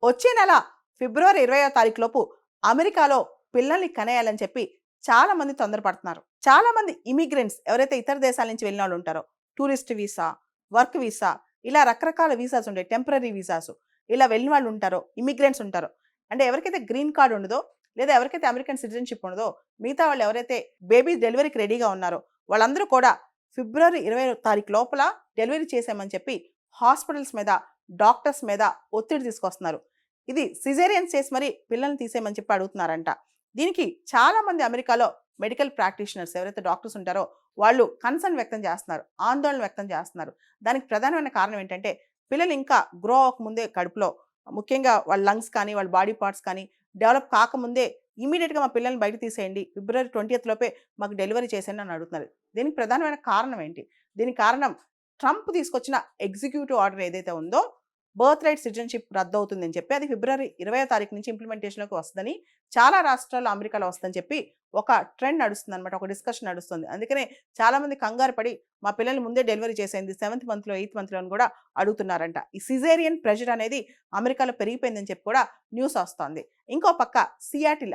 వచ్చే నెల ఫిబ్రవరి 20వ తారీఖు లోపు అమెరికాలో పిల్లల్ని కనేయాలని చెప్పి చాలా మంది తొందరపడుతున్నారు. చాలా మంది ఇమిగ్రెంట్స్ ఎవరైతే ఇతర దేశాల నుంచి వెళ్ళిన వాళ్ళు ఉంటారో, టూరిస్ట్ వీసా, వర్క్ వీసా, ఇలా రకరకాల వీసాస్ ఉంటాయి. టెంపరరీ వీసాస్ ఇలా వెళ్ళిన వాళ్ళు ఉంటారో, ఇమిగ్రెంట్స్ ఉంటారో, అంటే ఎవరికైతే గ్రీన్ కార్డ్ ఉండదో, లేదా ఎవరికైతే అమెరికన్ సిటిజన్షిప్ ఉండదో, మిగతా వాళ్ళు ఎవరైతే బేబీ డెలివరీకి రెడీగా ఉన్నారో వాళ్ళందరూ కూడా ఫిబ్రవరి 20వ తారీఖు లోపల డెలివరీ చేసామని చెప్పి హాస్పిటల్స్ మీద, డాక్టర్స్ మీద ఒత్తిడి తీసుకొస్తున్నారు. ఇది సిజేరియన్స్ చేసి మరి పిల్లల్ని తీసేయమని చెప్పి అడుగుతున్నారంట. దీనికి చాలా మంది అమెరికాలో మెడికల్ ప్రాక్టీషనర్స్ ఎవరైతే డాక్టర్స్ ఉంటారో వాళ్ళు కన్సర్న్ వ్యక్తం చేస్తున్నారు, ఆందోళన వ్యక్తం చేస్తున్నారు. దానికి ప్రధానమైన కారణం ఏంటంటే పిల్లలు ఇంకా గ్రో అవ్వకముందే కడుపులో, ముఖ్యంగా వాళ్ళ లంగ్స్ కానీ వాళ్ళ బాడీ పార్ట్స్ కానీ డెవలప్ కాకముందే ఇమీడియట్గా మా పిల్లల్ని బయట తీసేయండి, ఫిబ్రవరి 20th లోపే మాకు డెలివరీ చేసేయండి అని అడుగుతున్నారు. దీనికి ప్రధానమైన కారణం ఏంటి? దీనికి కారణం ట్రంప్ తీసుకొచ్చిన ఎగ్జిక్యూటివ్ ఆర్డర్ ఏదైతే ఉందో, బర్త్ రైట్ సిటిజన్షిప్ రద్దు అవుతుందని చెప్పి అది ఫిబ్రవరి 20వ తారీఖు నుంచి ఇంప్లిమెంటేషన్లోకి వస్తుందని, చాలా రాష్ట్రాల్లో అమెరికాలో వస్తుందని చెప్పి ఒక ట్రెండ్ నడుస్తుంది అనమాట, ఒక డిస్కషన్ నడుస్తుంది. అందుకనే చాలామంది కంగారు పడి మా పిల్లల్ని ముందే డెలివరీ చేసేయండి 7th మంత్లో 8th మంత్లో అని కూడా అడుగుతున్నారంట. ఈ సిజేరియన్ ప్రెషర్ అనేది అమెరికాలో పెరిగిపోయిందని చెప్పి కూడా న్యూస్ వస్తుంది. ఇంకో పక్క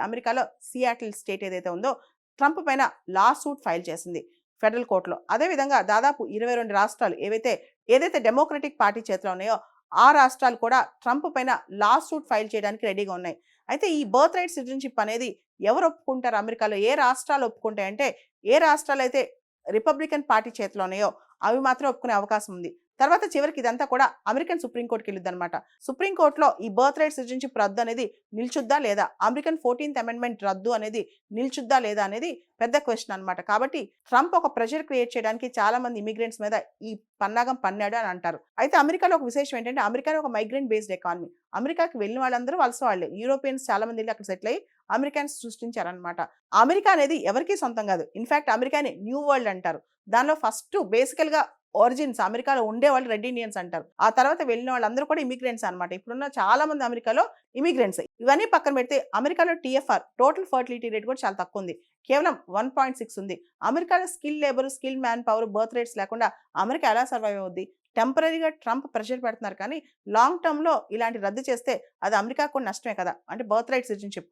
అమెరికాలో సియాటిల్ స్టేట్ ఏదైతే ఉందో ట్రంప్ పైన లా సూట్ ఫైల్ చేసింది ఫెడరల్ కోర్టులో. అదేవిధంగా దాదాపు 22 రాష్ట్రాలు ఏదైతే డెమోక్రటిక్ పార్టీ చేతిలో ఉన్నాయో ఆ రాష్ట్రాలు కూడా ట్రంప్ పైన లా సూట్ ఫైల్ చేయడానికి రెడీగా ఉన్నాయి. అయితే ఈ బర్త్ రైట్ సిటిజన్షిప్ అనేది ఎవరు ఒప్పుకుంటారు అమెరికాలో? ఏ రాష్ట్రాలు ఒప్పుకుంటాయంటే, ఏ రాష్ట్రాలు అయితే రిపబ్లికన్ పార్టీ చేతిలో ఉన్నాయో అవి మాత్రం ఒప్పుకునే అవకాశం ఉంది. తర్వాత చివరికి ఇదంతా కూడా అమెరికన్ సుప్రీంకోర్టుకి వెళ్ళిద్దనమాట. సుప్రీంకోర్టులో ఈ బర్త్ రైట్ సిటిజన్షిప్ రద్దు అనేది నిల్చుద్దా లేదా, అమెరికన్ 14th అమెండ్మెంట్ రద్దు అనేది నిల్చుద్దా లేదా అనేది పెద్ద క్వశ్చన్ అనమాట. కాబట్టి ట్రంప్ ఒక ప్రెషర్ క్రియేట్ చేయడానికి చాలా మంది ఇమిగ్రెంట్స్ మీద ఈ పన్నాగం పన్నాడు అని అంటారు. అయితే అమెరికాలో ఒక విశేషం ఏంటంటే, అమెరికాలో ఒక మైగ్రెంట్ బేస్డ్ ఎకానమీ. అమెరికాకి వెళ్ళిన వాళ్ళందరూ వలస వాళ్ళే. యూరోపియన్స్ చాలా మంది వెళ్ళి అక్కడ సెటిల్ అయ్యి అమెరికన్స్ సృష్టించారనమాట. అమెరికా అనేది ఎవరికీ సొంతం కాదు. ఇన్ఫాక్ట్ అమెరికాని న్యూ వరల్డ్ అంటారు. దానిలో ఫస్ట్ బేసికల్గా ఒరిజిన్స్ అమెరికాలో ఉండేవాళ్ళు రెడ్ ఇండియన్స్ అంటారు. ఆ తర్వాత వెళ్ళిన వాళ్ళందరూ కూడా ఇమిగ్రెంట్స్ అనమాట. ఇప్పుడున్న చాలా మంది అమెరికాలో ఇమిగ్రెంట్స్. ఇవన్నీ పక్కన పెడితే అమెరికాలో TFR టోటల్ ఫర్టిలిటీ రేట్ కూడా చాలా తక్కువ ఉంది. కేవలం 1.6 ఉంది. అమెరికాలో skill labour, skill man power, birth rates లేకుండా అమెరికా ఎలా సర్వైవ్ అవుద్ది? టెంపరరీగా ట్రంప్ ప్రెషర్ పెడుతున్నారు కానీ లాంగ్ టర్మ్లో ఇలాంటి రద్దు చేస్తే అది అమెరికాకు కూడా నష్టమే కదా. అంటే బర్త్ రైట్ సిటిజన్షిప్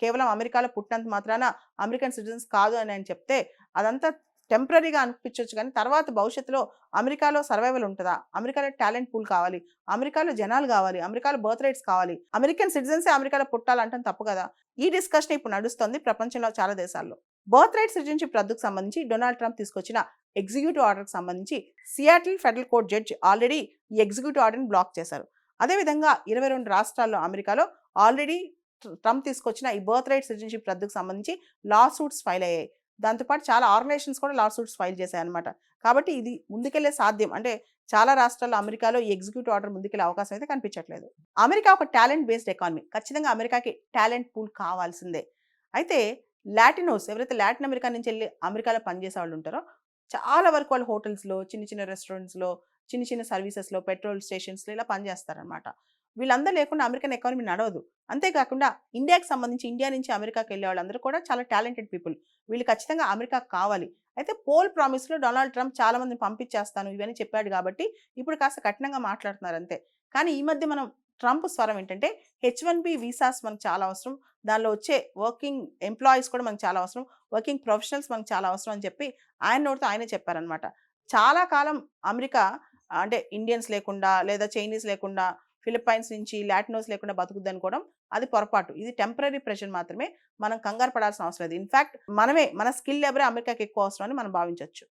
కేవలం అమెరికాలో పుట్టినంత మాత్రాన అమెరికన్ సిటిజన్స్ కాదు అని ఆయన చెప్తే అదంతా టెంపరరీగా అనిపించవచ్చు, కానీ తర్వాత భవిష్యత్తులో అమెరికాలో సర్వైవల్ ఉంటుందా? అమెరికాలో టాలెంట్ పూల్ కావాలి, అమెరికాలో జనాలు కావాలి, అమెరికాలో బర్త్ రైట్స్ కావాలి, అమెరికన్ సిటిజన్సే అమెరికాలో పుట్టాలంటాం తప్పు కదా. ఈ డిస్కషన్ ఇప్పుడు నడుస్తుంది ప్రపంచంలో చాలా దేశాల్లో. బర్త్ రైట్ సిటిజన్షిప్ రద్దుకు సంబంధించి డొనాల్డ్ ట్రంప్ తీసుకొచ్చిన ఎగ్జిక్యూటివ్ ఆర్డర్కి సంబంధించి Seattle federal court judge already ఈ ఎగ్జిక్యూటివ్ ఆర్డర్ని బ్లాక్ చేశారు. అదేవిధంగా 22 రాష్ట్రాల్లో అమెరికాలో ఆల్రెడీ ట్రంప్ తీసుకొచ్చిన ఈ బర్త్ రైట్ సిటిజన్షిప్ రద్దుకు సంబంధించి లా సూట్స్ ఫైల్ అయ్యాయి. దాంతోపాటు చాలా ఆర్గనైజేషన్స్ కూడా లా సూట్స్ ఫైల్ చేశాయి అనమాట. కాబట్టి ఇది ముందుకెళ్లే సాధ్యం. అంటే చాలా రాష్ట్రాల్లో అమెరికాలో ఈ ఎగ్జిక్యూటివ్ ఆర్డర్ ముందుకెళ్లే అవకాశం అయితే కనిపించట్లేదు. అమెరికా ఒక టాలెంట్ బేస్డ్ ఎకానమీ. ఖచ్చితంగా అమెరికాకి టాలెంట్ పూల్ కావాల్సిందే. అయితే లాటినోస్ ఎవరైతే లాటిన్ అమెరికా నుంచి వెళ్ళి అమెరికాలో పనిచేసే వాళ్ళు ఉంటారో చాలా వరకు వాళ్ళు హోటల్స్లో, చిన్న చిన్న రెస్టారెంట్స్లో, చిన్న చిన్న సర్వీసెస్లో, పెట్రోల్ స్టేషన్స్లో ఇలా పనిచేస్తారనమాట. వీళ్ళందరూ లేకుండా అమెరికన్ ఎకానమీ నడవదు. అంతేకాకుండా ఇండియా నుంచి అమెరికాకి వెళ్ళే వాళ్ళందరూ కూడా చాలా టాలెంటెడ్ పీపుల్. వీళ్ళు ఖచ్చితంగా అమెరికాకు కావాలి. అయితే పోల్ ప్రామిస్లో డొనాల్డ్ ట్రంప్ చాలా మందిని పంపించేస్తాను ఇవన్నీ చెప్పాడు కాబట్టి ఇప్పుడు కాస్త కఠినంగా మాట్లాడుతున్నారు అంతే. కానీ ఈ మధ్య మనం ట్రంప్ స్వరం ఏంటంటే H1B వీసాస్ మనకు చాలా అవసరం, దానిలో వచ్చే వర్కింగ్ ఎంప్లాయీస్ కూడా మనకు చాలా అవసరం, వర్కింగ్ ప్రొఫెషనల్స్ మనకు చాలా అవసరం అని చెప్పి ఆయన నోటితో ఆయనే చెప్పారనమాట. చాలా కాలం అమెరికా అంటే ఇండియన్స్ లేకుండా, లేదా చైనీస్ లేకుండా, ఫిలిప్పైన్స్ నుంచి లాటినోస్ లేకుండా బతుకుద్ది అనుకోవడం అది పొరపాటు. ఇది టెంపరరీ ప్రెషర్ మాత్రమే. మనం కంగారు పడాల్సిన అవసరం లేదు. ఇన్ఫాక్ట్ మన స్కిల్ లేబరే అమెరికాకి ఎక్కువ అవసరం అని మనం భావించవచ్చు.